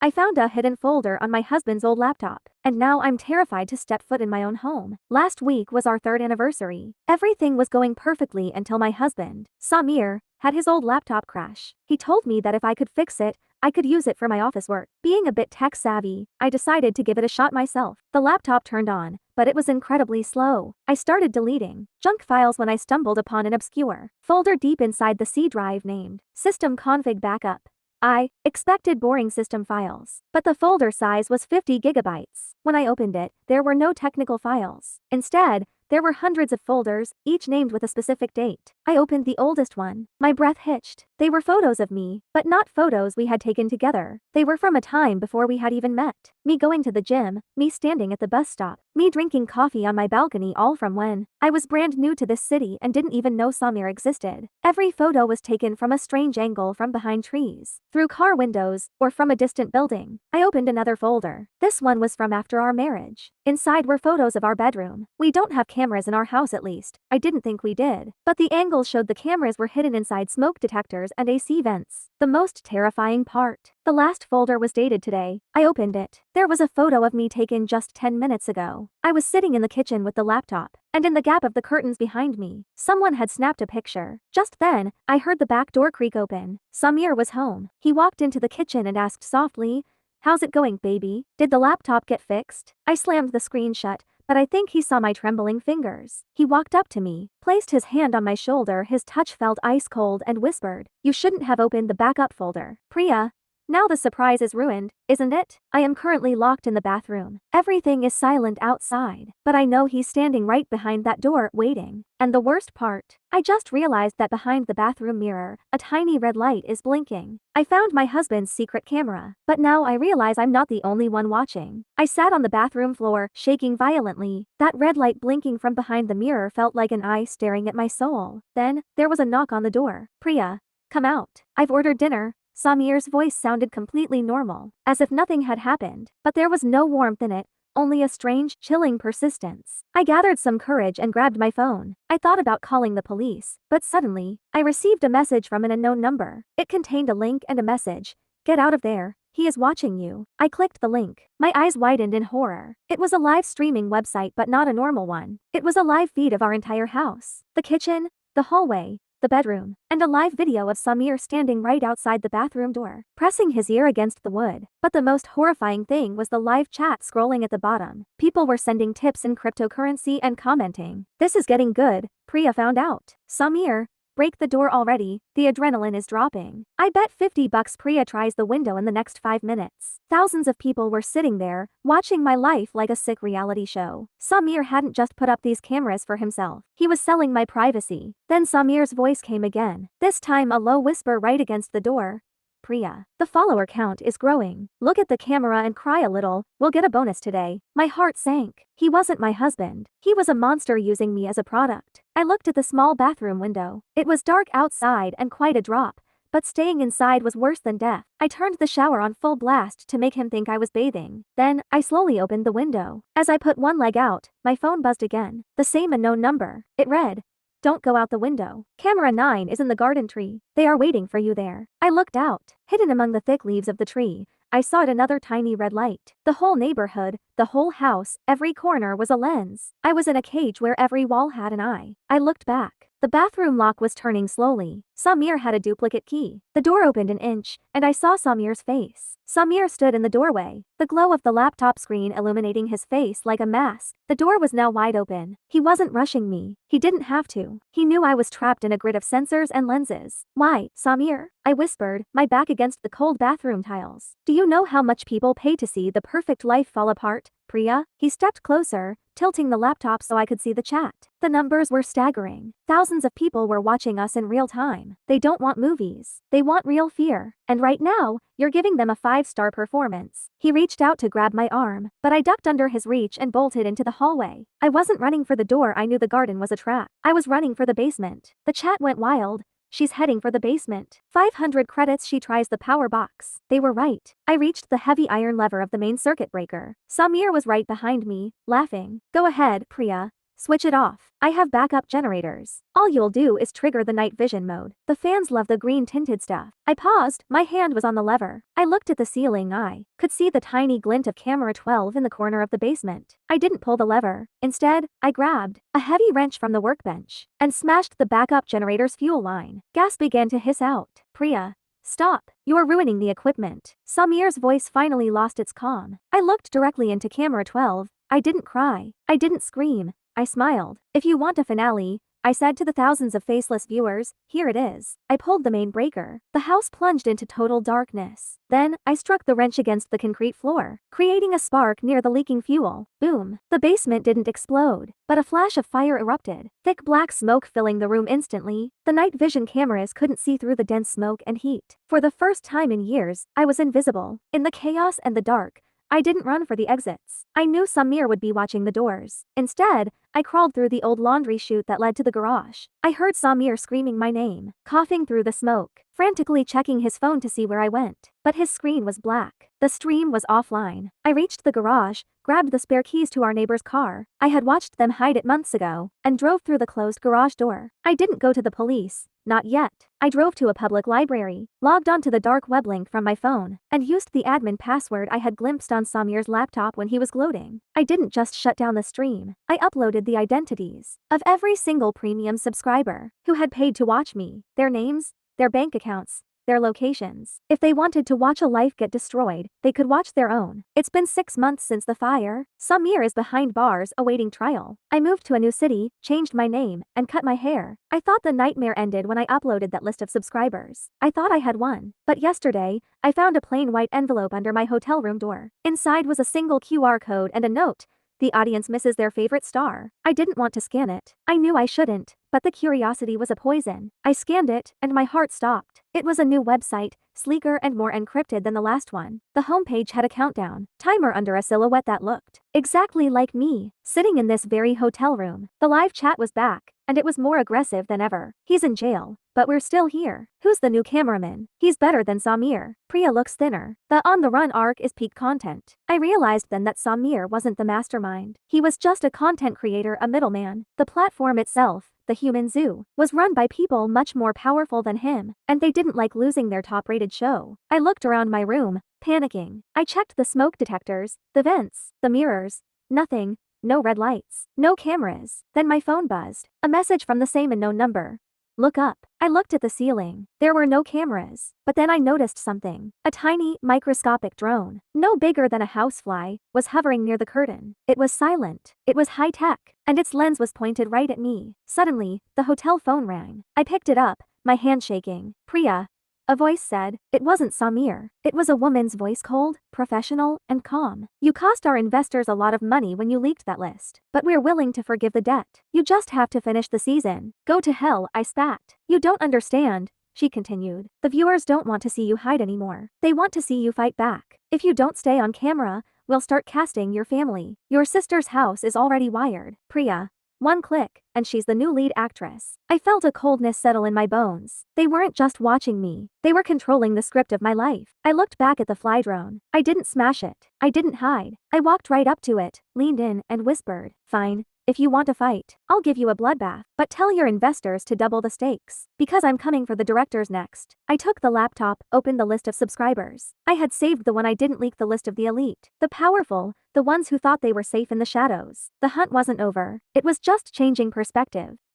I found a hidden folder on my husband's old laptop, and now I'm terrified to step foot in my own home. Last week was our third anniversary. Everything was going perfectly until my husband, Samir, had his old laptop crash. He told me that if I could fix it, I could use it for my office work. Being a bit tech savvy, I decided to give it a shot myself. The laptop turned on, but it was incredibly slow. I started deleting junk files when I stumbled upon an obscure folder deep inside the C drive named System Config Backup. I expected boring system files, but the folder size was 50 gigabytes. When I opened it, there were no technical files. Instead, there were hundreds of folders, each named with a specific date. I opened the oldest one. My breath hitched. They were photos of me, but not photos we had taken together. They were from a time before we had even met. Me going to the gym, me standing at the bus stop, me drinking coffee on my balcony, all from when I was brand new to this city and didn't even know Samir existed. Every photo was taken from a strange angle, from behind trees, through car windows, or from a distant building. I opened another folder. This one was from after our marriage. Inside were photos of our bedroom. We don't have cameras in our house, at least. I didn't think we did. But the angles showed the cameras were hidden inside smoke detectors and AC vents. The most terrifying part: the last folder was dated today. I opened it. There was a photo of me taken just 10 minutes ago. I was sitting in the kitchen with the laptop, and in the gap of the curtains behind me, someone had snapped a picture. Just then, I heard the back door creak open. Samir was home. He walked into the kitchen and asked softly, "How's it going, baby? Did the laptop get fixed?" I slammed the screen shut, but I think he saw my trembling fingers. He walked up to me, placed his hand on my shoulder, his touch felt ice cold, and whispered, "You shouldn't have opened the backup folder, Priya. Now the surprise is ruined, isn't it?" I am currently locked in the bathroom. Everything is silent outside, but I know he's standing right behind that door, waiting. And the worst part, I just realized that behind the bathroom mirror, a tiny red light is blinking. I found my husband's secret camera, but now I realize I'm not the only one watching. I sat on the bathroom floor, shaking violently. That red light blinking from behind the mirror felt like an eye staring at my soul. Then, there was a knock on the door. "Priya, come out. I've ordered dinner." Samir's voice sounded completely normal, as if nothing had happened, but there was no warmth in it, only a strange, chilling persistence. I gathered some courage and grabbed my phone. I thought about calling the police, but suddenly, I received a message from an unknown number. It contained a link and a message: "Get out of there. He is watching you." I clicked the link. My eyes widened in horror. It was a live streaming website, but not a normal one. It was a live feed of our entire house. The kitchen, the hallway, the bedroom, and a live video of Samir standing right outside the bathroom door, pressing his ear against the wood. But the most horrifying thing was the live chat scrolling at the bottom. People were sending tips in cryptocurrency and commenting, "This is getting good. Priya found out. Samir, break the door already. The adrenaline is dropping. I bet $50 Priya tries the window in the next 5 minutes." Thousands of people were sitting there, watching my life like a sick reality show. Samir hadn't just put up these cameras for himself. He was selling my privacy. Then Samir's voice came again, this time a low whisper right against the door. "Priya, the follower count is growing. Look at the camera and cry a little. We'll get a bonus today." My heart sank. He wasn't my husband. He was a monster using me as a product. I looked at the small bathroom window. It was dark outside and quite a drop, but staying inside was worse than death. I turned the shower on full blast to make him think I was bathing. Then, I slowly opened the window. As I put one leg out, my phone buzzed again. The same unknown number. It read, "Don't go out the window. Camera 9 is in the garden tree. They are waiting for you there." I looked out. Hidden among the thick leaves of the tree, I saw another tiny red light. The whole neighborhood, the whole house, every corner was a lens. I was in a cage where every wall had an eye. I looked back. The bathroom lock was turning slowly. Samir had a duplicate key. The door opened an inch, and I saw Samir's face. Samir stood in the doorway, the glow of the laptop screen illuminating his face like a mask. The door was now wide open. He wasn't rushing me. He didn't have to. He knew I was trapped in a grid of sensors and lenses. "Why, Samir?" I whispered, my back against the cold bathroom tiles. "Do you know how much people pay to see the perfect life fall apart, Priya?" He stepped closer, tilting the laptop so I could see the chat. The numbers were staggering. Thousands of people were watching us in real time. They don't want movies. They want real fear. And right now, you're giving them a 5-star performance. He reached out to grab my arm, but I ducked under his reach and bolted into the hallway. I wasn't running for the door. I knew the garden was a trap. I was running for the basement. The chat went wild. "She's heading for the basement. 500 credits. She tries the power box." They were right. I reached the heavy iron lever of the main circuit breaker. Samir was right behind me, laughing. "Go ahead, Priya. Switch it off. I have backup generators. All you'll do is trigger the night vision mode. The fans love the green tinted stuff. I paused, my hand was on the lever. I looked at the ceiling. I could see the tiny glint of camera 12 in the corner of the basement. I didn't pull the lever. Instead, I grabbed a heavy wrench from the workbench and smashed the backup generator's fuel line. Gas began to hiss out. Priya, stop. You're ruining the equipment. Samir's voice finally lost its calm. I looked directly into camera 12. I didn't cry. I didn't scream. I smiled. If you want a finale, I said to the thousands of faceless viewers, here it is. I pulled the main breaker. The house plunged into total darkness. Then, I struck the wrench against the concrete floor, creating a spark near the leaking fuel. Boom. The basement didn't explode, but a flash of fire erupted, thick black smoke filling the room instantly. The night vision cameras couldn't see through the dense smoke and heat. For the first time in years, I was invisible. In the chaos and the dark, I didn't run for the exits. I knew Samir would be watching the doors. Instead, I crawled through the old laundry chute that led to the garage. I heard Samir screaming my name, coughing through the smoke, frantically checking his phone to see where I went. But his screen was black. The stream was offline. I reached the garage, grabbed the spare keys to our neighbor's car. I had watched them hide it months ago, and drove through the closed garage door. I didn't go to the police. Not yet. I drove to a public library, logged onto the dark web link from my phone, and used the admin password I had glimpsed on Samir's laptop when he was gloating. I didn't just shut down the stream. I uploaded the identities of every single premium subscriber who had paid to watch me, their names, their bank accounts, their locations. If they wanted to watch a life get destroyed, they could watch their own. It's been 6 months since the fire. Samir is behind bars awaiting trial. I moved to a new city, changed my name, and cut my hair. I thought the nightmare ended when I uploaded that list of subscribers. I thought I had won. But yesterday, I found a plain white envelope under my hotel room door. Inside was a single QR code and a note. The audience misses their favorite star. I didn't want to scan it. I knew I shouldn't, but the curiosity was a poison. I scanned it, and my heart stopped. It was a new website, sleeker and more encrypted than the last one. The homepage had a countdown timer under a silhouette that looked exactly like me, sitting in this very hotel room. The live chat was back, and it was more aggressive than ever. He's in jail, but we're still here. Who's the new cameraman? He's better than Samir. Priya looks thinner. The On the Run arc is peak content. I realized then that Samir wasn't the mastermind. He was just a content creator, a middleman. The platform itself, the Human Zoo, was run by people much more powerful than him, and they didn't like losing their top-rated show. I looked around my room, panicking. I checked the smoke detectors, the vents, the mirrors. Nothing. No red lights. No cameras. Then my phone buzzed. A message from the same unknown number. Look up. I looked at the ceiling. There were no cameras. But then I noticed something. A tiny, microscopic drone, no bigger than a housefly, was hovering near the curtain. It was silent. It was high-tech, and its lens was pointed right at me. Suddenly, the hotel phone rang. I picked it up, my hand shaking. Priya. A voice said. It wasn't Samir. It was a woman's voice, cold, professional, and calm. You cost our investors a lot of money when you leaked that list, but we're willing to forgive the debt. You just have to finish the season. Go to hell, I spat. You don't understand, she continued. The viewers don't want to see you hide anymore. They want to see you fight back. If you don't stay on camera, we'll start casting your family. Your sister's house is already wired. Priya. One click, and she's the new lead actress. I felt a coldness settle in my bones. They weren't just watching me. They were controlling the script of my life. I looked back at the fly drone. I didn't smash it. I didn't hide. I walked right up to it, leaned in, and whispered, "Fine. If you want to fight, I'll give you a bloodbath, but tell your investors to double the stakes, because I'm coming for the directors next." I took the laptop, opened the list of subscribers. I had saved the one I didn't leak, the list of the elite, the powerful, the ones who thought they were safe in the shadows. The hunt wasn't over. It was just changing perspective.